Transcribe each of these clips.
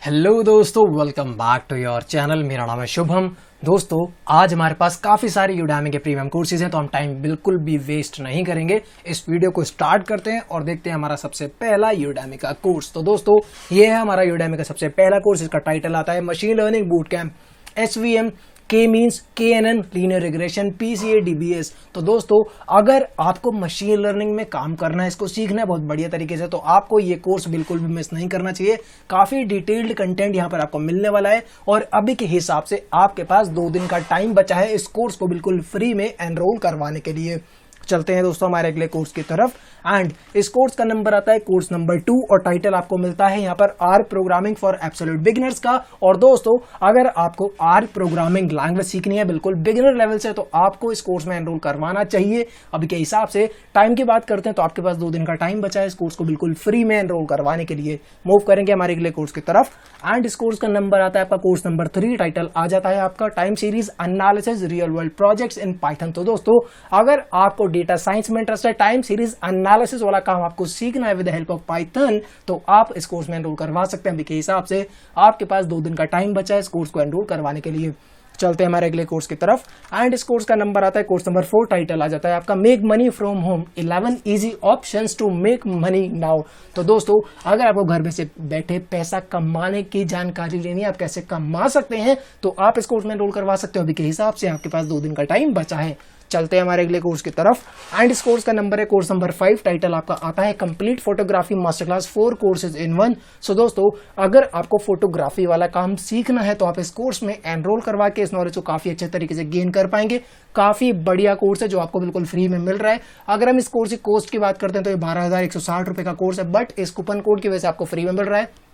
Hello दोस्तों, welcome back to your channel. मेरा नाम है शुभम। दोस्तों, आज हमारे पास काफ़ी सारे यूडेमी के प्रीमियम कोर्सेज हैं, तो हम टाइम बिल्कुल भी वेस्ट नहीं करेंगे। इस वीडियो को स्टार्ट करते हैं और देखते हैं हमारा सबसे पहला यूडेमी का कोर्स। तो दोस्तों, ये है हमारा यूडेमी का सबसे पहला कोर्स। इसका टाइटल आता है machine learning boot camp SVM के means KNN linear regression PCA DBS। तो दोस्तों, अगर आपको मशीन लर्निंग में काम करना है, इसको सीखना है बहुत बढ़िया तरीके से, तो आपको ये कोर्स बिल्कुल भी मिस नहीं करना चाहिए। काफी डिटेल्ड कंटेंट यहाँ पर आपको मिलने वाला है और अभी के हिसाब से आपके पास 2 दिन का टाइम बचा है इस कोर्स को बिल्कुल फ्री में एनरोल करवाने के लिए। चलते हैं दोस्तों हमारे अगले कोर्स की तरफ। एंड इस कोर्स का नंबर आता है कोर्स नंबर 2 और टाइटल आपको मिलता है यहाँ पर R programming for absolute beginners का। और दोस्तों, अगर आपको आर प्रोग्रामिंग लैंग्वेज सीखनी है बिल्कुल बिगिनर लेवल से, तो आपको इस कोर्स में एनरोल करवाना चाहिए। अभी के हिसाब से टाइम की बात करते हैं तो आपके पास 2 दिन का टाइम बचा है इस कोर्स को बिल्कुल फ्री में एनरोल करवाने के लिए। मूव करेंगे हमारे अगले कोर्स की तरफ। एंड इस कोर्स का नंबर आता है आपका कोर्स नंबर 3। टाइटल आ जाता है आपका time series analysis real world projects in Python. तो दोस्तों, अगर आपको डेटा साइंस में इंटरेस्ट है, टाइम सीरीज एनालिसिस वाला काम आपको सीखना है with the help of Python, तो आप इस कोर्स में एनरोल करवा सकते हैं। अभी के हिसाब से आपके पास 2 दिन का टाइम बचा है इस कोर्स को एनरोल करवाने के लिए। चलते हैं हमारे अगले कोर्स की तरफ। एंड इस कोर्स का नंबर आता है कोर्स नंबर 4। टाइटल आ जाता है आपका make money from home 11 easy options to make money now. तो दोस्तों, अगर आपको घर में से बैठे पैसा कमाने की जानकारी लेनी है, आप कैसे कमा सकते हैं, तो आप इस कोर्स में एनरोल करवा सकते हो। अभी के हिसाब से आपके पास 2 दिन का टाइम बचा है। चलते हैं हमारे अगले कोर्स की तरफ। एंड इस कोर्स का नंबर है कोर्स नंबर 5। टाइटल आपका आता है complete photography master class 4 courses in 1। सो दोस्तों, अगर आपको फोटोग्राफी वाला काम सीखना है तो आप इस कोर्स में एनरोल करवा के इस नॉलेज को काफी अच्छे तरीके से गेन कर पाएंगे। काफी बढ़िया कोर्स है जो आपको बिल्कुल फ्री में मिल रहा है। अगर हम इस कोर्स की कॉस्ट की बात करते हैं तो ये 12,160 रुपए का कोर्स है, बट इस कूपन कोड की वजह से आपको फ्री में मिल रहा है।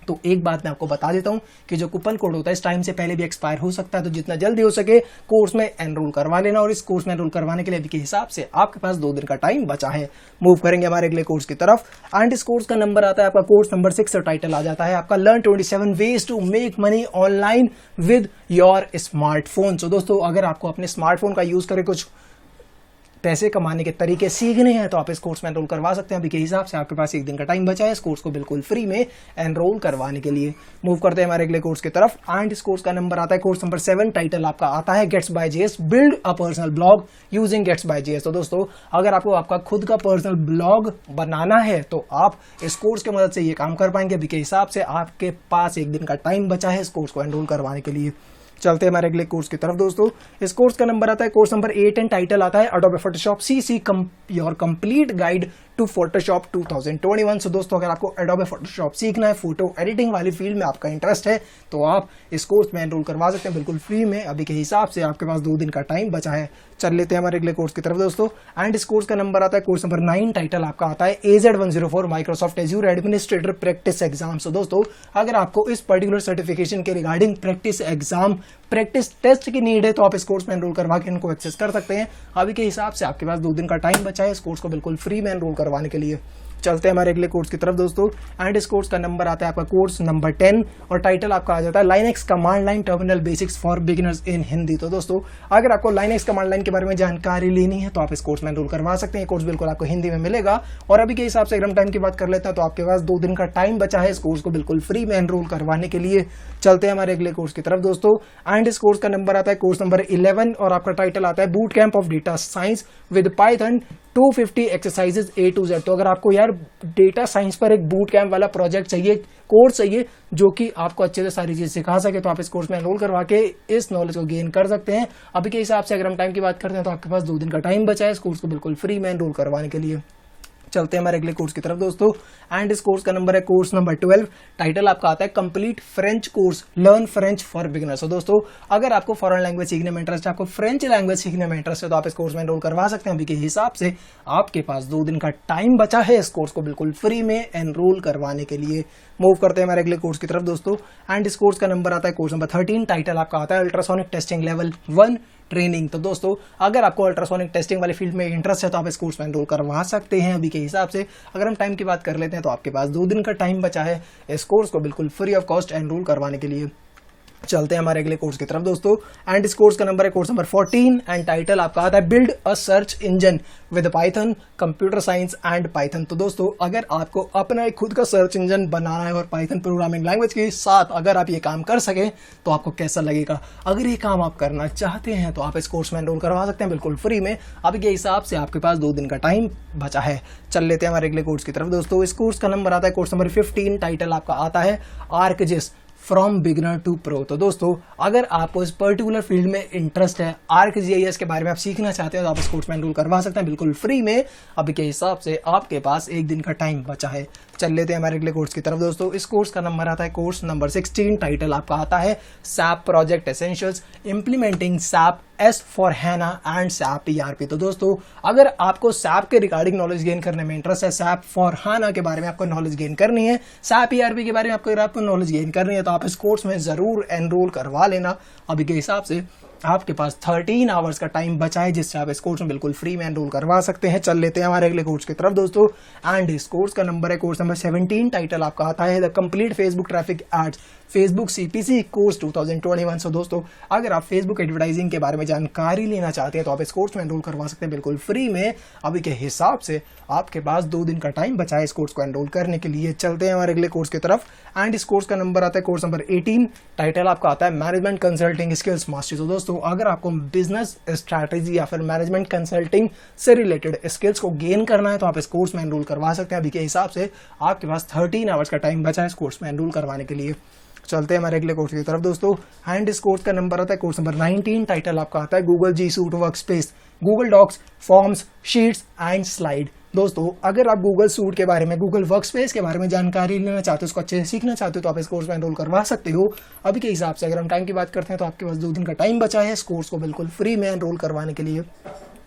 तो एक बात मैं आपको बता देता हूं कि जो कूपन कोड होता है इस टाइम से पहले भी एक्सपायर हो सकता है, तो जितना जल्दी हो सके कोर्स में एनरोल करवा लेना। और इस कोर्स में एनरोल करवाने के लिए अभी के हिसाब से आपके पास 2 दिन का टाइम बचा है। मूव करेंगे हमारे अगले कोर्स की तरफ। एंड इस कोर्स का नंबर आता है आपका कोर्स नंबर 6 और टाइटल आ जाता है आपका learn 27 ways to make money online with your smartphone. तो दोस्तों, अगर आपको अपने स्मार्टफोन का यूज करके कुछ पैसे कमाने के तरीके सीखने हैं तो आप इस कोर्स में एनरोल करवा सकते हैं। अभी के हिसाब से आपके पास 1 दिन का टाइम बचा है इस कोर्स को बिल्कुल फ्री में एनरोल करवाने के लिए। मूव करते हैं हमारे अगले कोर्स की तरफ। एंड इस कोर्स का नंबर आता है कोर्स नंबर 7। टाइटल आपका आता है Gatsby JS build a personal blog using Gatsby JS. तो दोस्तों, अगर आपको आपका खुद का पर्सनल ब्लॉग बनाना है तो आप इस कोर्स की मदद से ये काम कर पाएंगे। अभी के हिसाब से आपके पास 1 दिन का टाइम बचा है इस कोर्स को एनरोल करवाने के लिए। चलते हैं हमारे अगले कोर्स की तरफ। दोस्तों, इस कोर्स का नंबर आता है कोर्स नंबर 8 एंड टाइटल आता है Adobe Photoshop CC your complete guide to Photoshop 2021। So दोस्तों, अगर आपको एडोबे फोटोशॉप सीखना है, फोटो एडिटिंग वाली फील्ड में आपका इंटरेस्ट है, तो आप इस कोर्स में एनरोल करवा सकते हैं बिल्कुल फ्री में। अभी के हिसाब से आपके पास 2 दिन का टाइम बचा है। चल लेते हैं हमारे अगले कोर्स की तरफ दोस्तों। एंड इस कोर्स का नंबर आता है कोर्स नंबर 9। टाइटल आपका आता है AZ104 Microsoft Azure administrator practice exam. So दोस्तों, अगर आपको इस पर्टिकुलर सर्टिफिकेशन के regarding practice exam practice test की नीड है, तो आप इस कोर्स में एनरोल करवा के इनको एक्सेस कर सकते हैं। अभी के हिसाब से आपके पास 2 दिन का टाइम बचा है इस कोर्स को बिल्कुल फ्री में एनरोल करवाने के लिए। चलते हैं हमारे अगले कोर्स की तरफ दोस्तों। एंड इस कोर्स का नंबर आता है आपका कोर्स नंबर 10 और टाइटल आपका आ जाता है Linux command line terminal basics for beginners in Hindi. तो दोस्तों, अगर आपको लाइनेक्स कमांड लाइन के बारे में जानकारी लेनी है तो आप इस कोर्स में एनरोल करवा सकते हैं। कोर्स बिल्कुल आपको हिंदी में मिलेगा। और अभी के हिसाब से अगर हम टाइम की बात कर लेते हैं तो आपके पास 2 दिन का टाइम बचा है इस कोर्स को बिल्कुल फ्री में एनरोल करवाने के लिए। चलते हैं हमारे अगले कोर्स की तरफ दोस्तों। एंड इस कोर्स का नंबर आता है कोर्स नंबर 11 और आपका टाइटल आता है boot camp of data science with Python 250 exercises A to Z। तो अगर आपको यार डेटा साइंस पर एक बूट कैंप वाला प्रोजेक्ट चाहिए, कोर्स चाहिए जो कि आपको अच्छे से सारी चीज सिखा सके, तो आप इस कोर्स में एनरोल करवा के इस नॉलेज को गेन कर सकते हैं। अभी के हिसाब से अगर हम टाइम की बात करते हैं तो आपके पास 2 दिन का टाइम बचा है इस कोर्स को बिल्कुल फ्री में एनरोल करवाने के लिए। चलते हैं हमारे अगले कोर्स की तरफ दोस्तों। एंड इस कोर्स का नंबर है कोर्स नंबर 12। टाइटल आपका आता है complete French course learn French for beginners. तो दोस्तों, अगर आपको फॉरेन लैंग्वेज सीखने में इंटरेस्ट है, आपको फ्रेंच लैंग्वेज सीखने में इंटरेस्ट है, तो आप इस कोर्स में एनरोल करवा सकते हैं। अभी के हिसाब से आपके पास 2 दिन का टाइम बचा है इस कोर्स को बिल्कुल फ्री में एनरोल करवाने के लिए। मूव करते हैं हमारे अगले कोर्स की तरफ दोस्तों। एंड इस कोर्स का नंबर आता है कोर्स नंबर 13। टाइटल आपका आता है अल्ट्रासोनिक टेस्टिंग लेवल 1 ट्रेनिंग। तो दोस्तों, अगर आपको अल्ट्रासोनिक टेस्टिंग वाली फील्ड में इंटरेस्ट है तो आप इस कोर्स में एनरोल करवा सकते हैं। अभी के हिसाब से अगर हम टाइम की बात कर लेते हैं तो आपके पास 2 दिन का टाइम बचा है इस कोर्स को बिल्कुल फ्री ऑफ कॉस्ट एनरोल करवाने के लिए। चलते हैं हमारे अगले कोर्स की तरफ दोस्तों। एंड इस कोर्स का नंबर है कोर्स नंबर 14 एंड टाइटल आपका आता है build a search engine with Python, computer science and Python. तो दोस्तों अगर आपको अपना एक खुद का सर्च इंजन बनाना है और पाइथन प्रोग्रामिंग लैंग्वेज के साथ अगर आप ये काम कर सके तो आपको कैसा लगेगा। अगर ये काम आप करना चाहते हैं तो आप इस कोर्स में एनरोल करवा सकते हैं बिल्कुल फ्री में। अभी के हिसाब से आपके पास 2 दिन का टाइम बचा है। चल लेते हैं हमारे अगले कोर्स की तरफ दोस्तों। इस कोर्स का नंबर आता है कोर्स नंबर 15, टाइटल आपका आता है आर्कजिस फ्रॉम बिगिनर टू प्रो। तो दोस्तों अगर आपको इस पर्टिकुलर फील्ड में इंटरेस्ट है, ArcGIS के बारे में आप सीखना चाहते हैं तो आप इस कोर्स में एनरोल करवा सकते हैं बिल्कुल फ्री में। अभी के हिसाब से आपके पास 1 दिन का टाइम बचा है। चल लेते हैं हमारे अगले कोर्स की तरफ दोस्तों। इस कोर्स का नंबर आता है कोर्स नंबर 16, टाइटल आपका आता है SAP project essentials implementing SAP S/4HANA and SAP ERP। तो दोस्तों अगर आपको SAP के रिगार्डिंग नॉलेज गेन करने में इंटरेस्ट है, SAP/4HANA के बारे में आपको नॉलेज गेन करनी है, SAP ERP के बारे में आपको नॉलेज गेन करनी है, तो आप इस कोर्स में जरूर एनरोल करवा लेना। अभी के हिसाब से आपके पास 13 आवर्स का टाइम बचा है जिससे आप इस कोर्स में बिल्कुल फ्री में एनरोल करवा सकते हैं। चल लेते हैं हमारे अगले कोर्स की तरफ दोस्तों। एंड इस कोर्स का नंबर है कोर्स नंबर 17, टाइटल आपका आता है the complete Facebook traffic ads Facebook CPC course 2021। So दोस्तों अगर आप फेसबुक एडवर्टाइजिंग के बारे में जानकारी लेना चाहते हैं तो आप इस कोर्स में एनरोल करवा सकते हैं बिल्कुल फ्री में। अभी के हिसाब से आपके पास 2 दिन का टाइम बचा है इस कोर्स को एनरोल करने के लिए। चलते हैं हमारे अगले कोर्स की तरफ। एंड इस कोर्स का नंबर आता है कोर्स नंबर 18, टाइटल आपका आता है मैनेजमेंट कंसल्टिंग स्किल्स मास्टरी। तो दोस्तों अगर आपको बिजनेस स्ट्रैटेजी या फिर मैनेजमेंट कंसल्टिंग से रिलेटेड स्किल्स को गेन करना है तो आप इस कोर्स में एनरोल करवा सकते हैं। अभी के हिसाब से आपके पास 13 आवर्स का टाइम बचा है इस कोर्स में एनरोल करवाने के लिए। चलते हैं हमारे अगले कोर्स की तरफ दोस्तों। एंड इस कोर्स का नंबर आता है कोर्स नंबर 19, टाइटल आपका आता है Google G Suite workspace, Google docs, forms, sheets and slide. दोस्तों अगर आप गूगल सूट के बारे में, गूगल वर्कस्पेस के बारे में जानकारी लेना चाहते हो, उसको अच्छे से सीखना चाहते हो तो आप इस कोर्स में एनरोल करवा सकते हो। अभी के हिसाब से अगर हम टाइम की बात करते हैं तो आपके पास 2 दिन का टाइम बचा है इस कोर्स को बिल्कुल फ्री में एनरोल करवाने के लिए।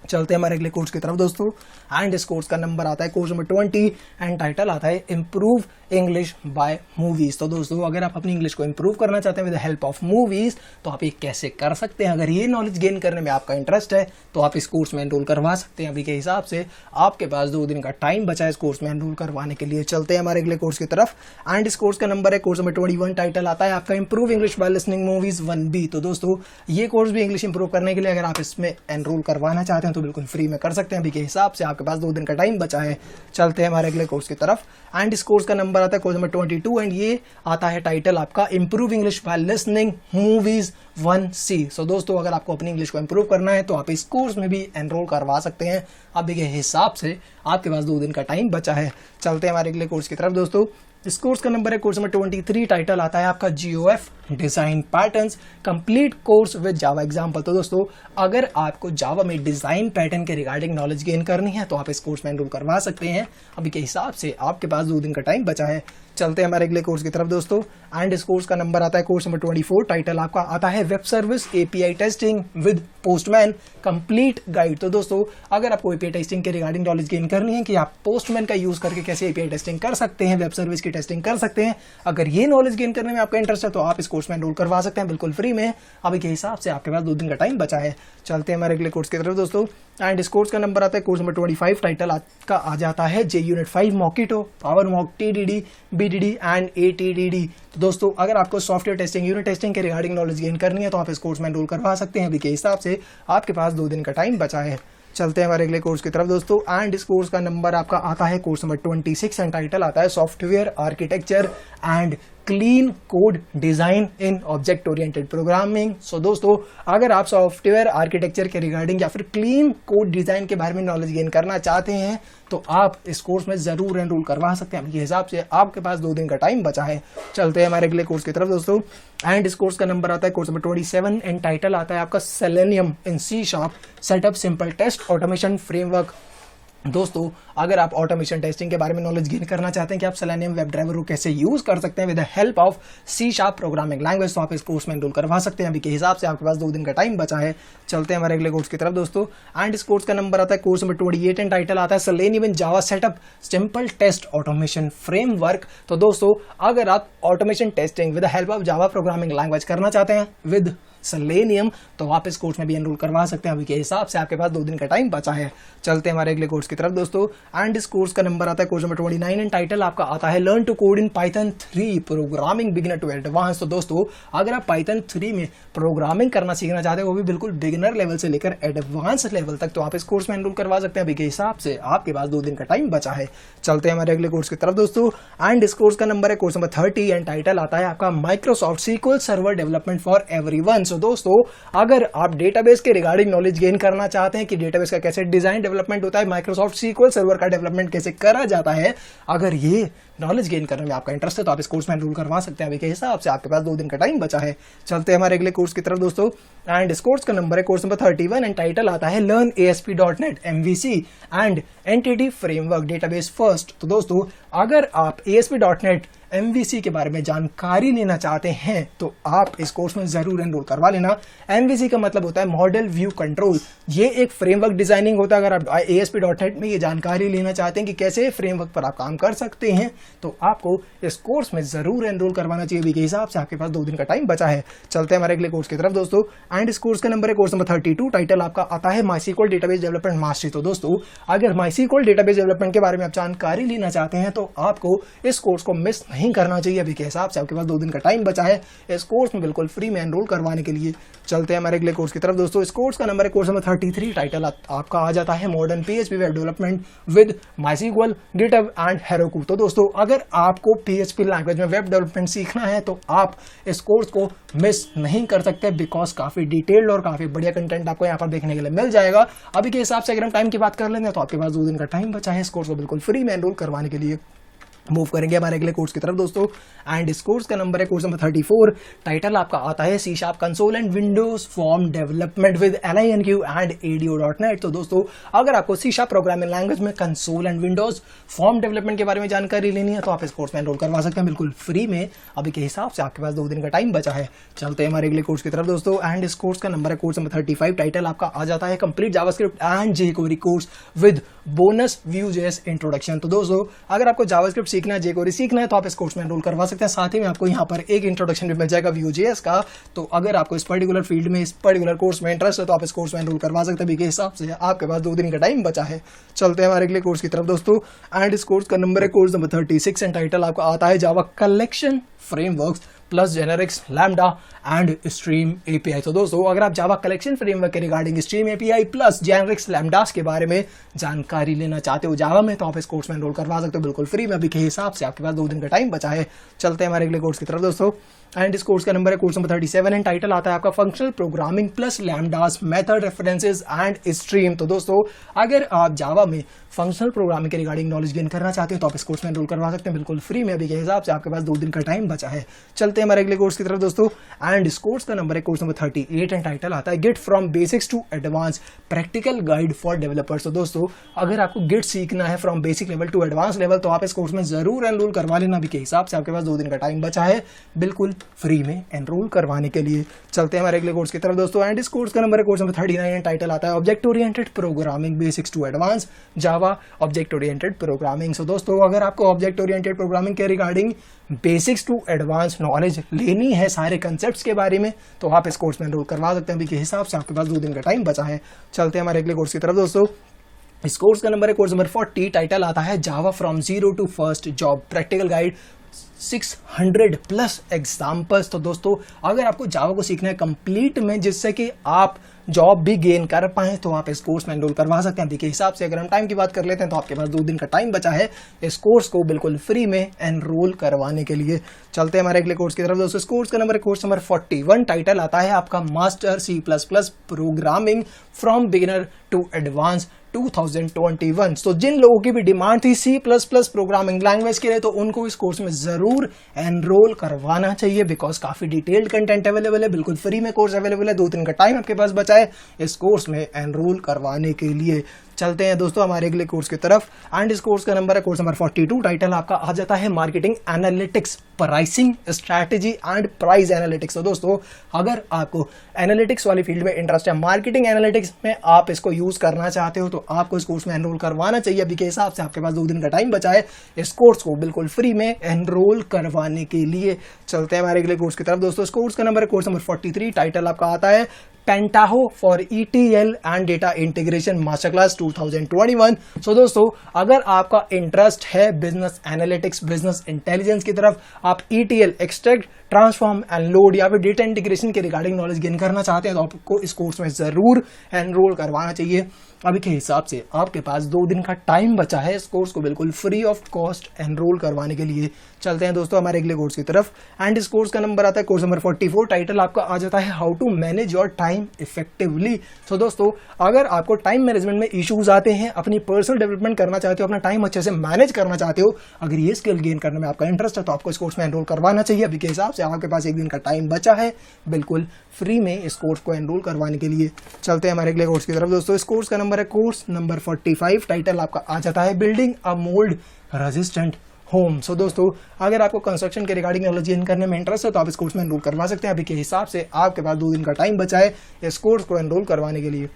चलते हैं हमारे अगले कोर्स की तरफ दोस्तों। एंड इस कोर्स का नंबर आता है कोर्स नंबर 20 एंड टाइटल आता है इम्प्रूव इंग्लिश बाय मूवीज। तो दोस्तों अगर आप अपनी इंग्लिश को इंप्रूव करना चाहते हैं with the help of movies तो आप ये कैसे कर सकते हैं। अगर ये नॉलेज गेन करने में आपका इंटरेस्ट है तो आप इस कोर्स में एनरोल करवा सकते हैं। अभी के हिसाब से आपके पास 2 दिन का टाइम बचा है इस कोर्स में एनरोल करवाने के लिए। चलते हैं हमारे अगले कोर्स की तरफ। एंड इस कोर्स का नंबर है कोर्स नंबर 21, टाइटल आता है आपका improve English by listening movies 1B। तो दोस्तों ये कोर्स भी इंग्लिश इंप्रूव करने के लिए अगर आप इसमें एनरोल करवाना चाहते हैं तो बिल्कुल फ्री में कर सकते हैं। अभी के हिसाब से आपके पास 2 दिन का टाइम बचा है। चलते हैं हमारे अगले कोर्स की तरफ। एंड इस कोर्स का नंबर आता है कोर्स नंबर 22 एंड ये आता है टाइटल आपका improve English by listening movies 1C। सो दोस्तों अगर आपको अपनी इंग्लिश को इंप्रूव करना है तो आप इस कोर्स में भी एनरोल करवा सकते हैं। अभी के हिसाब से आपके पास 2 दिन का टाइम बचा है। चलते हैं हमारे अगले कोर्स की तरफ दोस्तों। इस कोर्स का नंबर है कोर्स नंबर 23, टाइटल आता है आपका GOF design patterns complete course with Java example. तो दोस्तों अगर आपको जावा में डिजाइन पैटर्न के रिगार्डिंग नॉलेज गेन करनी है तो आप इस कोर्स में एनरोल करवा सकते हैं। अभी के हिसाब से आपके पास 2 दिन का टाइम बचा है। चलते हैं हमारे अगले कोर्स की तरफ दोस्तों। एंड इस कोर्स का नंबर आता है कोर्स नंबर 24, टाइटल आपका आता है web service API testing with postman complete guide. तो दोस्तों अगर आपको API टेस्टिंग के रिगार्डिंग नॉलेज गेन करनी है कि आप पोस्टमैन का यूज करके कैसे API टेस्टिंग कर सकते हैं, वेब सर्विस की टेस्टिंग कर सकते हैं, अगर ये नॉलेज गेन करने में आपका इंटरेस्ट है तो आप इस कोर्स में एनरोल करवा सकते हैं बिल्कुल फ्री में। अभी के हिसाब से आपके पास 2 दिन का टाइम बचा है। चलते हैं हमारे अगले कोर्स की तरफ दोस्तों। एंड इस कोर्स का नंबर आता है कोर्स नंबर 25, टाइटल का आ जाता है JUnit 5 Mockito, power mock, TDD, BDD and ATDD। तो दोस्तों अगर आपको सॉफ्टवेयर टेस्टिंग, यूनिट टेस्टिंग के रिगार्डिंग नॉलेज गेन करनी है तो आप इस कोर्स में एनरोल करवा सकते हैं। अभी के हिसाब से आपके पास 2 दिन का टाइम बचा है। चलते हैं हमारे अगले कोर्स की तरफ दोस्तों। एंड इस कोर्स का नंबर आपका आता है कोर्स नंबर 26 एंड टाइटल आता है software architecture and clean code design in object oriented programming. So दोस्तों अगर आप सॉफ्टवेयर आर्किटेक्चर के रिगार्डिंग या फिर क्लीन कोड डिजाइन के बारे में नॉलेज गेन करना चाहते हैं तो आप इस कोर्स में जरूर एनरोल करवा सकते हैं। अभी के हिसाब से आपके पास 2 दिन का टाइम बचा है। चलते हैं हमारे अगले कोर्स की तरफ दोस्तों। एंड इस कोर्स का नंबर आता है कोर्स नंबर 27 एंड टाइटल आता है आपका Selenium in C# setup simple test automation framework. दोस्तों अगर आप ऑटोमेशन टेस्टिंग के बारे में नॉलेज गेन करना चाहते हैं कि आप सेलेनियम वेब ड्राइवर को कैसे यूज कर सकते हैं with the help of C# programming language तो आप इस कोर्स में एनरोल करवा सकते हैं। अभी के हिसाब से आपके पास 2 दिन का टाइम बचा है। चलते हैं हमारे अगले कोर्स की तरफ दोस्तों। एंड इस कोर्स का नंबर आता है कोर्स नंबर 28 एंड टाइटल आता है Selenium in Java setup simple test automation framework. तो दोस्तों अगर आप automation testing with the help of Java programming language करना चाहते हैं विद सेलेनियम, तो आप इस कोर्स में भी एनरोल करवा सकते हैं। अभी के हिसाब से आपके पास 2 दिन का टाइम बचा है। चलते हैं हमारे अगले कोर्स की तरफ दोस्तों। एंड इस कोर्स का नंबर आता है कोर्स नंबर 29 एंड टाइटल आपका आता है learn to code in Python 3 programming beginner to advance. तो दोस्तों अगर आप पाइथन 3 में प्रोग्रामिंग करना सीखना चाहते हैं, वो भी बिल्कुल बिगिनर लेवल से लेकर एडवांस लेवल तक, तो आप इस कोर्स में एनरोल करवा सकते हैं। अभी के हिसाब से आपके पास 2 दिन का टाइम बचा है। चलते हैं हमारे अगले कोर्स की तरफ दोस्तों। एंड इस कोर्स का नंबर है कोर्स नंबर 30 एंड टाइटल आता है आपका Microsoft SQL server development for everyone. So दोस्तों अगर आप डेटाबेस के रिगार्डिंग नॉलेज गेन करना चाहते हैं कि डेटाबेस का कैसे डिजाइन डेवलपमेंट होता है, माइक्रोसॉफ्ट सीक्वल सर्वर का डेवलपमेंट कैसे करा जाता है, अगर ये नॉलेज गेन करने में आपका इंटरेस्ट है तो आप इस कोर्स में एनरोल करवा सकते हैं। अभी के हिसाब से आपके पास 2 दिन का टाइम बचा है। चलते हैं हमारे अगले कोर्स की तरफ दोस्तों। एंड इस कोर्स का नंबर है कोर्स नंबर 31 एंड टाइटल आता है learn ASP.NET MVC and entity framework database first. तो दोस्तों अगर आप ASP.NET MVC के बारे में जानकारी लेना चाहते हैं तो आप इस कोर्स में जरूर एनरोल करवा लेना। MVC का मतलब होता है मॉडल व्यू कंट्रोल। ये एक फ्रेमवर्क डिजाइनिंग होता है। अगर आप ASP.NET में ये जानकारी लेना चाहते हैं कि कैसे फ्रेमवर्क पर आप काम कर सकते हैं तो आपको इस कोर्स में जरूर एनरोल करवाना चाहिए। अभी के हिसाब से आपके पास 2 दिन का टाइम बचा है। चलते हैं हमारे अगले कोर्स की तरफ दोस्तों। एंड इस कोर्स का नंबर है कोर्स नंबर 32, टाइटल आपका आता है MySQL डेटाबेस डेवलपमेंट मास्टरी। तो दोस्तों अगर MySQL डेटाबेस डेवलपमेंट के बारे में आप जानकारी लेना चाहते हैं तो आपको इस कोर्स को मिस नहीं करना चाहिए। अभी के हिसाब से आपके पास 2 दिन का टाइम बचा है इस कोर्स में बिल्कुल फ्री में एनरोल करवाने के लिए। चलते हैं हमारे अगले कोर्स की तरफ दोस्तों। इस कोर्स का नंबर है कोर्स नंबर 33, टाइटल आपका आ जाता है modern PHP web development with MySQL, GitHub and Heroku। तो दोस्तों अगर आपको PHP लैंग्वेज में वेब डेवलपमेंट सीखना है तो आप इस कोर्स को मिस नहीं कर सकते, बिकॉज काफी डिटेल्ड और काफी बढ़िया कंटेंट आपको यहाँ पर देखने के लिए मिल जाएगा। अभी के हिसाब से अगर हम टाइम की बात कर लेंगे तो आपके पास 2 दिन का टाइम बचा है इस कोर्स को बिल्कुल फ्री में एनरोल करवाने के लिए। मूव करेंगे हमारे अगले कोर्स की तरफ दोस्तों। एंड इस कोर्स का नंबर है कोर्स नंबर 34, टाइटल आपका आता है C# console and Windows form development with LINQ and ADO.NET। तो दोस्तों अगर आपको C# प्रोग्रामिंग लैंग्वेज में console and Windows form development के बारे में जानकारी लेनी है तो आप इस कोर्स में एनरोल करवा सकते हैं बिल्कुल फ्री में। अभी के हिसाब से आपके पास 2 दिन का टाइम बचा है। चलते हैं हमारे अगले कोर्स की तरफ दोस्तों। एंड इस कोर्स का नंबर है कोर्स नंबर 35, टाइटल आपका आ जाता है complete JavaScript and jQuery course with bonus Vue.js introduction. तो दोस्तों अगर आपको जावास्क्रिप्ट सीखना है, jQuery सीखना है तो आप इस कोर्स में एनरोल करवा सकते हैं। साथ ही में आपको यहाँ पर एक इंट्रोडक्शन भी मिल जाएगा Vue.js का। तो अगर आपको इस पर्टिकुलर फील्ड में, इस पर्टिकुलर कोर्स में इंटरेस्ट है तो आप इस कोर्स में एनरोल करवा सकते हैं। अभी के हिसाब से आपके पास 2 दिन का टाइम बचा है। चलते हैं हमारे अगले कोर्स की तरफ दोस्तों। एंड इस कोर्स का नंबर है कोर्स नंबर 36 एंड टाइटल आपका आता है Java collection frameworks plus generics lambda and stream API। तो दोस्तों अगर आप जावा कलेक्शन फ्रेमवर्क के regarding stream API plus generics lambdas के बारे में जानकारी लेना चाहते हो जावा में तो आप इस कोर्स में एनरोल करवा सकते हो बिल्कुल फ्री में। अभी के हिसाब से आपके पास 2 दिन का टाइम बचा है। चलते हैं हमारे अगले कोर्स की तरफ दोस्तों। एंड इस कोर्स का नंबर है कोर्स नंबर 37 एंड टाइटल आता है आपका functional programming plus lambdas method references and stream. तो दोस्तों अगर आप जावा में फंक्शनल प्रोग्रामिंग के रिगार्डिंग नॉलेज गेन करना चाहते हैं तो आप इस कोर्स में एनरोल करवा सकते हैं बिल्कुल फ्री में। अभी के हिसाब से आपके पास 2 दिन का टाइम बचा है। चलते हैं हमारे अगले कोर्स की तरफ दोस्तों। एंड इस कोर्स का नंबर है कोर्स नंबर 38 एंड टाइटल आता है Git from basics to advance practical guide for developers. तो दोस्तों अगर आपको गिट सीखना है from basic level to advance level तो आप इस कोर्स में जरूर एनरोल करवा लेना। अभी के हिसाब से आपके पास 2 दिन का टाइम बचा है बिल्कुल फ्री में एनरोल करवाने के लिए। चलते हैं हमारे अगले कोर्स की तरफ दोस्तों। एंड इस कोर्स का नंबर है कोर्स नंबर 39 एंड टाइटल आता है object oriented programming basics to advance Java object oriented programming. So दोस्तों अगर आपको ऑब्जेक्ट ओरिएंटेड प्रोग्रामिंग के regarding basics to advance knowledge लेनी है सारे कंसेप्ट्स के बारे में तो आप इस कोर्स में एनरोल करवा सकते हैं। अभी के हिसाब से आपके पास 2 दिन का टाइम बचा है। चलते हैं हमारे अगले कोर्स की तरफ दोस्तों। इस कोर्स का नंबर है कोर्स नंबर 40, टाइटल आता है Java from zero to first job practical guide 600 plus examples. तो दोस्तों अगर आपको जावा को सीखना है कंप्लीट में जिससे कि आप जॉब भी गेन कर पाए तो आप इस कोर्स में एनरोल करवा सकते हैं। अभी के हिसाब से अगर हम टाइम की बात कर लेते हैं तो आपके पास 2 दिन का टाइम बचा है इस कोर्स को बिल्कुल फ्री में एनरोल करवाने के लिए। चलते हैं हमारे अगले कोर्स की तरफ दोस्तों। इस कोर्स का नंबर है कोर्स नंबर 41, टाइटल आता है आपका master C++ programming from beginner to advance 2021। तो जिन लोगों की भी डिमांड थी C++ प्रोग्रामिंग लैंग्वेज के लिए तो उनको इस कोर्स में जरूर एनरोल करवाना चाहिए बिकॉज काफी डिटेल्ड कंटेंट अवेलेबल है, बिल्कुल फ्री में कोर्स अवेलेबल है। 2 दिन का टाइम आपके पास बचा है इस कोर्स में एनरोल करवाने के लिए। चलते हैं दोस्तों हमारे अगले कोर्स की तरफ। एंड इस कोर्स का नंबर है कोर्स नंबर 42। टाइटल आपका आ जाता है marketing analytics, pricing strategy and price analytics. तो दोस्तों अगर आपको एनालिटिक्स वाली फील्ड में इंटरेस्ट है, मार्केटिंग एनालिटिक्स में आप इसको यूज करना चाहते हो, तो आपको इस कोर्स में एनरोल करवाना चाहिए। अभी के हिसाब से आपके पास 2 दिन का टाइम बचा है इस कोर्स को बिल्कुल फ्री में एनरोल करवाने के लिए। चलते हैं हमारे अगले कोर्स की तरफ दोस्तों। इस कोर्स का नंबर है कोर्स नंबर 43। टाइटल आपका आता है Pentaho for ETL and data integration master class 2021। So दोस्तों अगर आपका इंटरेस्ट है बिजनेस एनालिटिक्स, बिजनेस इंटेलिजेंस की तरफ, आप ETL extract, transform and load या फिर डेटा इंटीग्रेशन के रिगार्डिंग नॉलेज गेन करना चाहते हैं, तो आपको इस कोर्स में जरूर एनरोल करवाना चाहिए। अभी के हिसाब से आपके पास 2 दिन का टाइम बचा है इस कोर्स को बिल्कुल फ्री ऑफ कॉस्ट एनरोल करवाने के लिए। चलते हैं दोस्तों हमारे अगले कोर्स की तरफ। एंड इस कोर्स का नंबर आता है कोर्स नंबर 44। टाइटल आपका आ जाता है how to manage your time effectively. So दोस्तों अगर आपको टाइम मैनेजमेंट में इश्यूज आते हैं, अपनी पर्सनल डेवलपमेंट करना चाहते हो, अपना टाइम अच्छे से मैनेज करना चाहते हो, अगर ये स्किल गेन करने में आपका इंटरेस्ट है, तो आपको इस कोर्स में एनरोल करवाना चाहिए। अभी के हिसाब से आपके पास 1 दिन का टाइम बचा है बिल्कुल फ्री में इस कोर्स को एनरोल करवाने के लिए। चलते हैं हमारे अगले कोर्स की तरफ दोस्तों। इस कोर्स का नंबर है कोर्स नंबर 45। टाइटल आपका आ जाता है building a mould resistant home. So दोस्तों अगर आपको कंस्ट्रक्शन के रिगार्डिंग नॉलेज गेन करने में इंटरेस्ट है, तो आप इस कोर्स में एनरोल करवा सकते हैं। अभी के हिसाब से आपके पास 2 दिन का टाइम बचा है इस कोर्स को एनरोल करवाने के लिए।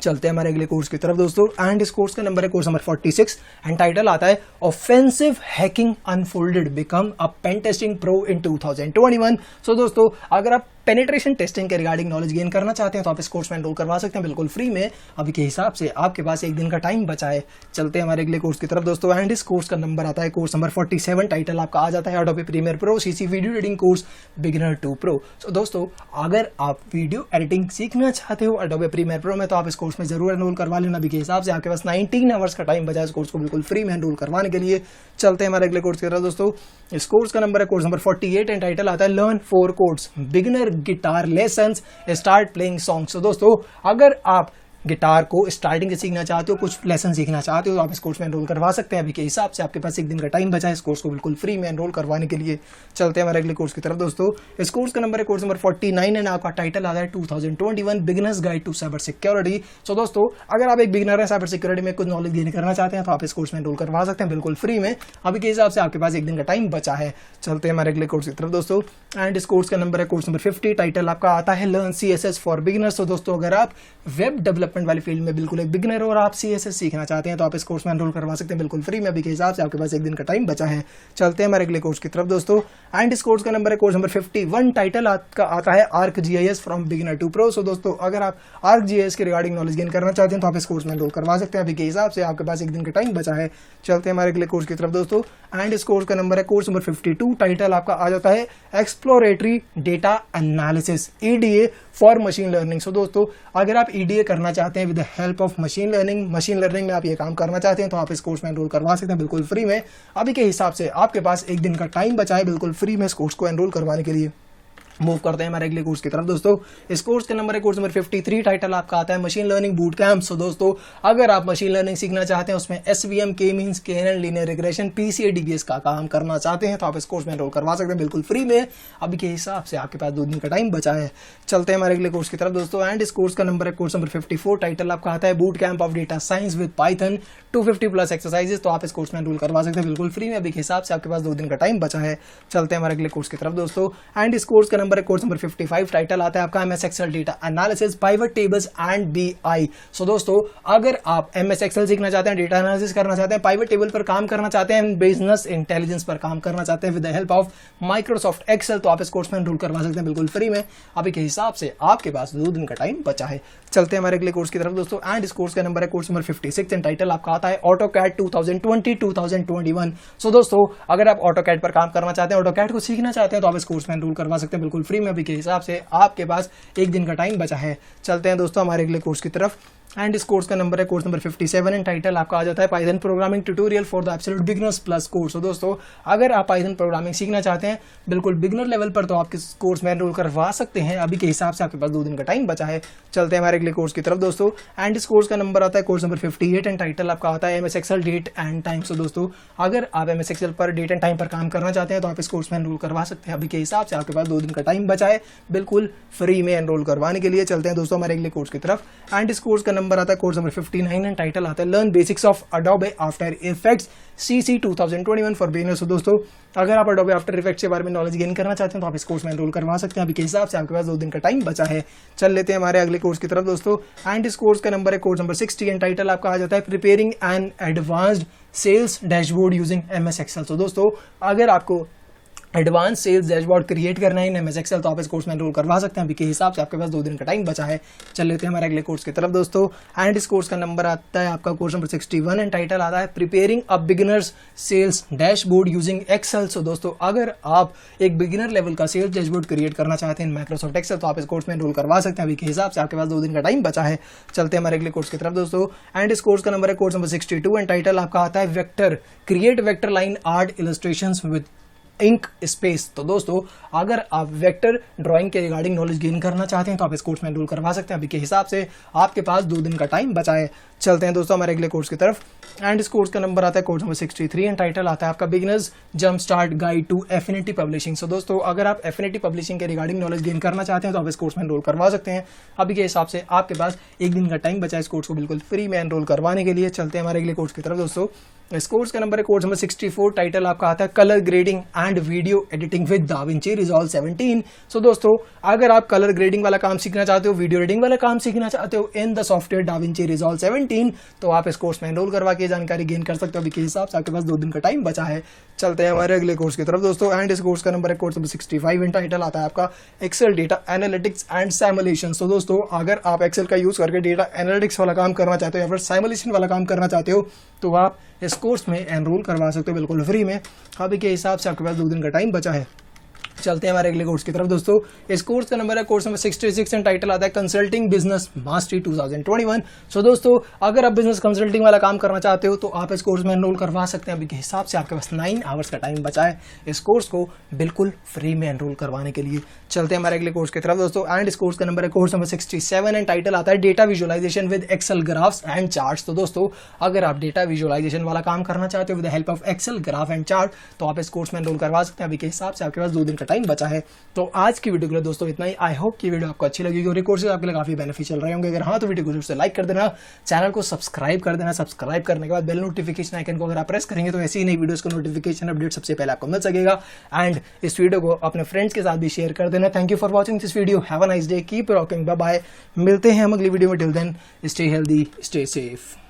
चलते हैं हमारे अगले कोर्स की तरफ दोस्तों। एंड इस कोर्स का नंबर है कोर्स नंबर 46 एंड टाइटल आता है offensive hacking unfolded become a pen testing pro in 2021। So दोस्तों अगर आप पेनिट्रेशन टेस्टिंग के रिगार्डिंग नॉलेज गेन करना चाहते हैं, तो आप इस कोर्स में एनरोल करवा सकते हैं बिल्कुल फ्री में। अभी के हिसाब से आपके पास 1 दिन का टाइम बचा है। चलते हैं हमारे अगले कोर्स की तरफ दोस्तों। एंड इस कोर्स का नंबर आता है कोर्स नंबर 47। टाइटल आपका आ जाता है Adobe Premiere Pro CC video editing course beginner to pro. So दोस्तों अगर आप वीडियो एडिटिंग सीखना चाहते हो एडोबे प्रीमियर प्रो में, तो आप इस कोर्स में जरूर एनरोल करवा लेना। अभी के हिसाब से आपके पास 19 आवर्स का टाइम बचा है इस कोर्स को बिल्कुल फ्री में एनरोल करवाने के लिए। चलते हैं हमारे अगले कोर्स की तरफ दोस्तों। इस कोर्स का नंबर है कोर्स नंबर 48 एंड टाइटल आता है learn 4 codes beginner guitar lessons start playing songs. तो दोस्तों अगर आप गिटार को स्टार्टिंग से सीखना चाहते हो, कुछ लेसन सीखना चाहते हो, तो आप इस कोर्स में एनरोल करवा सकते हैं। अभी के हिसाब से आपके पास 1 दिन का टाइम बचा है इस कोर्स को बिल्कुल फ्री में एनरोल करवाने के लिए। चलते हैं हमारे अगले कोर्स की तरफ दोस्तों। इस कोर्स का नंबर है कोर्स नंबर 49 एंड आपका टाइटल आता है 2021 beginners guide to cyber security. So दोस्तों अगर आप एक बिगिनर है साइबर सिक्योरिटी में कुछ नॉलेज गेन करना चाहते हैं, तो आप इस कोर्स में एनरोल करवा सकते हैं बिल्कुल फ्री में। अभी के हिसाब से आपके पास 1 दिन का टाइम बचा है। चलते हैं हमारे अगले कोर्स की तरफ दोस्तों। एंड इस कोर्स का नंबर है कोर्स नंबर 50। टाइटल आपका आता है लर्न CSS फॉर बिगिनर्स। तो दोस्तों अगर आप वेब डेवलपमेंट वाली फील्ड में बिल्कुल एक बिगिनर और आप CSS सीखना चाहते हैं, तो आप इस कोर्स में एनरोल करवा सकते हैं बिल्कुल फ्री में। अभी के हिसाब से आपके पास 1 दिन का टाइम बचा है। चलते हैं हमारे अगले कोर्स की तरफ दोस्तों। एंड इस कोर्स का नंबर है कोर्स नंबर 51। टाइटल आपका आता है ArcGIS from beginner to pro. So दोस्तों अगर आप ArcGIS के रिगार्डिंग नॉलेज गेन करना चाहते हैं, तो आप इस कोर्स में एनरोल करवा सकते हैं। अभी के हिसाब से आपके पास 1 दिन का टाइम बचा है। चलते हैं हमारे अगले कोर्स की तरफ दोस्तों। एंड इस कोर्स का नंबर है कोर्स नंबर 52। टाइटल आपका आ जाता है exploratory data analysis EDA for machine learning. So दोस्तों अगर आप EDA करना चाहते हैं with the help of machine learning में आप ये काम करना चाहते हैं, तो आप इस कोर्स में एनरोल करवा सकते हैं बिल्कुल फ्री में। अभी के हिसाब से आपके पास 1 दिन का टाइम बचा है बिल्कुल फ्री में इस कोर्स को एनरोल करवाने के लिए। मूव करते हैं हमारे अगले कोर्स की तरफ दोस्तों। इस कोर्स का नंबर है कोर्स नंबर 53। टाइटल आपका आता है मशीन लर्निंग बूट कैंप। सो दोस्तों अगर आप मशीन लर्निंग सीखना चाहते हैं, उसमें SVM, K means, KNN, linear regression, PCA DBS का काम करना चाहते हैं, तो आप इस कोर्स में एनरोल करवा सकते हैं बिल्कुल फ्री में। अभी के हिसाब से आपके पास 2 दिन का टाइम बचा है। चलते हैं हमारे अगले कोर्स की तरफ दोस्तों। एंड इस कोर्स का नंबर है कोर्स नंबर 54। टाइटल आपका आता है boot camp of data science with Python 250+ exercises. तो आप इस कोर्स में एनरोल करवा सकते हैं बिल्कुल फ्री में। अभी के हिसाब से आपके पास 2 दिन का टाइम बचा है। चलते हैं हमारे अगले कोर्स की तरफ दोस्तों। एंड इस कोर्स का नंबर है कोर्स नंबर 55। टाइटल आता है आपका MS Excel data analysis pivot tables and BI। सो दोस्तों अगर आप MS Excel सीखना चाहते हैं, डेटा एनालिसिस करना चाहते हैं, पाइवट टेबल पर काम करना चाहते हैं, बिजनेस इंटेलिजेंस पर काम करना चाहते हैं with the help of Microsoft Excel, तो आप इस कोर्स में एनरोल करवा सकते हैं बिल्कुल फ्री में। अभी के हिसाब से आपके पास 2 दिन का टाइम बचा है। चलते हैं हमारे अगले कोर्स की तरफ दोस्तों। एंड इस कोर्स का नंबर है कोर्स नंबर 56 एंड टाइटल आपका आता है AutoCAD 2020-2021। सो दोस्तों अगर आप AutoCAD पर काम करना चाहते हैं, AutoCAD को सीखना चाहते हैं, तो आप इस कोर्स में एनरोल करवा सकते हैं बिल्कुल फ्री में। अभी के हिसाब से आपके पास 1 दिन का टाइम बचा है। चलते हैं दोस्तों हमारे अगले कोर्स की तरफ। एंड इस कोर्स का नंबर है कोर्स नंबर 57 एंड टाइटल आपका आ जाता है Python programming tutorial for the absolute beginners plus course. तो दोस्तों अगर आप पाइथन प्रोग्रामिंग सीखना चाहते हैं बिल्कुल बिगिनर लेवल पर, तो आप किस कोर्स में एनरोल करवा सकते हैं। अभी के हिसाब से आपके पास 2 दिन का टाइम बचा है। चलते हैं हमारे अगले कोर्स की तरफ दोस्तों। एंड इस कोर्स का नंबर आता है कोर्स नंबर 58 एंड टाइटल आपका आता है MS Excel date and time. So दोस्तों अगर आप MS Excel पर डेट एंड टाइम पर काम करना चाहते हैं, तो आप इस कोर्स में एनरोल करवा सकते हैं। अभी के हिसाब से आपके पास 2 दिन का टाइम बचा है बिल्कुल फ्री में एनरोल करवाने के लिए। चलते हैं दोस्तों हमारे अगले कोर्स की तरफ। एंड इस कोर्स का नंबर आता है कोर्स नंबर 59 एंड टाइटल आता है learn basics of Adobe after effects CC 2021 for beginners. तो दोस्तों अगर आप अडोबे आफ्टर इफेक्ट्स के बारे में नॉलेज गेन करना चाहते हैं तो आप इस कोर्स में एनरोल करवा सकते हैं। अभी के हिसाब से आपके पास 2 दिन का टाइम बचा है। चल लेते हैं हमारे अगले कोर्स की तरफ दोस्तों। एंड इस कोर्स का नंबर है कोर्स नंबर 60 एंड टाइटल आपका आ जाता है preparing an advanced sales dashboard using MS Excel. तो दोस्तों अगर आपको एडवांस सेल्स डैशबोर्ड क्रिएट करना है इन MS एक्सेल तो आप इस कोर्स में एनरोल करवा सकते हैं। अभी के हिसाब से आपके पास 2 दिन का टाइम बचा है। चल लेते हैं हमारे अगले कोर्स की तरफ दोस्तों। एंड इस कोर्स का नंबर आता है आपका कोर्स नंबर 61 एंड टाइटल आता है preparing a beginners sales dashboard using Excel. So दोस्तों अगर आप एक बिगिनर लेवल का सेल्स डैशबोर्ड क्रिएट करना चाहते हैं माइक्रोसॉफ्ट एक्सेल तो आप इस कोर्स में एनरोल करवा सकते हैं। अभी के हिसाब से आपके पास 2 दिन का टाइम बचा है। चलते हैं हमारे अगले कोर्स की तरफ दोस्तों। एंड इस कोर्स का नंबर है कोर्स नंबर 62 एंड टाइटल आपका आता है vector create vector line art illustrations with Inkscape. तो दोस्तों अगर आप वेक्टर ड्राइंग के रिगार्डिंग नॉलेज गेन करना चाहते हैं तो आप इस कोर्स में एनरोल करवा सकते हैं। अभी के हिसाब से आपके पास 2 दिन का टाइम बचा है। चलते हैं दोस्तों हमारे अगले कोर्स की तरफ। एंड इस कोर्स का नंबर आता है कोर्स नंबर 63 एंड टाइटल आता है आपका beginners jump start guide to Affinity Publishing. So दोस्तों अगर आप एफिनिटी पब्लिशिंग के रिगार्डिंग नॉलेज गेन करना चाहते हैं तो आप इस कोर्स में एनरोल करवा सकते हैं। अभी के हिसाब से आपके पास 1 दिन का टाइम बचा है इस कोर्स को बिल्कुल फ्री में एनरोल करवाने के लिए। चलते हैं हमारे अगले कोर्स की तरफ दोस्तों। इस कोर्स का नंबर है कोर्स नंबर 64 टाइटल आपका आता है colour grading and video editing with Da Vinci resolve 17। सो दोस्तों अगर आप कलर ग्रेडिंग वाला काम सीखना चाहते हो वीडियो एडिटिंग वाला काम सीखना चाहते हो in the software Da Vinci resolve 17 तो आप इस कोर्स में एनरोल करवा के जानकारी गेन कर सकते हो। अभी के हिसाब से आपके पास 2 दिन का टाइम बचा है। चलते हैं हमारे अगले कोर्स की तरफ दोस्तों। एंड इस कोर्स का नंबर है कोर्स नंबर 65 एंड टाइटल आता है आपका Excel data analytics and simulation. तो दोस्तों अगर आप एक्सेल का यूज करके डेटा एनालिटिक्स वाला काम करना चाहते हो या फिर सिमुलेशन वाला काम करना चाहते हो तो आप इस कोर्स में एनरोल करवा सकते हो बिल्कुल फ्री में। अभी के हिसाब से आपके पास 2 दिन का टाइम बचा है। चलते हैं हमारे अगले कोर्स की तरफ दोस्तों। इस कोर्स का नंबर है कोर्स नंबर 66 एंड टाइटल आता है कंसल्टिंग बिजनेस मास्टरी 2021। सो दोस्तों अगर आप बिजनेस कंसल्टिंग वाला काम करना चाहते हो तो आप इस कोर्स में एनरोल करवा सकते हैं। अभी के हिसाब से आपके पास 9 आवर्स का टाइम बचा है इस कोर्स को बिल्कुल फ्री में एनरोल करवाने के लिए। चलते हैं हमारे अगले कोर्स की तरफ दोस्तों। एंड इस कोर्स का नंबर है कोर्स नंबर 67 एंड टाइटल आता है data visualization with Excel graphs and charts. तो दोस्तों अगर आप डेटा विजुअलाइजेशन वाला काम करना चाहते हो with the help of Excel graph and chart तो आप इस कोर्स में एनरोल करवा सकते हैं। अभी के हिसाब से आपके पास 2 दिन का टाइम बचा है। तो आज की वीडियो के लिए दोस्तों इतना ही। आई होप कि वीडियो आपको अच्छी लगेगी और ये कोर्सेज आपके लिए काफी बेनिफिशियल रहे होंगे। अगर हाँ तो वीडियो को जरूर से लाइक कर देना, चैनल को सब्सक्राइब कर देना। सब्सक्राइब करने के बाद बेल नोटिफिकेशन आइकन को अगर आप प्रेस करेंगे तो ऐसी ही नई वीडियोस का नोटिफिकेशन अपडेट सबसे पहले आपको मिल सकेगा। एंड इस वीडियो को अपने फ्रेंड्स के साथ भी शेयर कर देना। Thank you for watching this video. Have a nice day, keep rocking, bye bye. मिलते हैं हम अगली वीडियो में। Till then stay healthy, stay safe.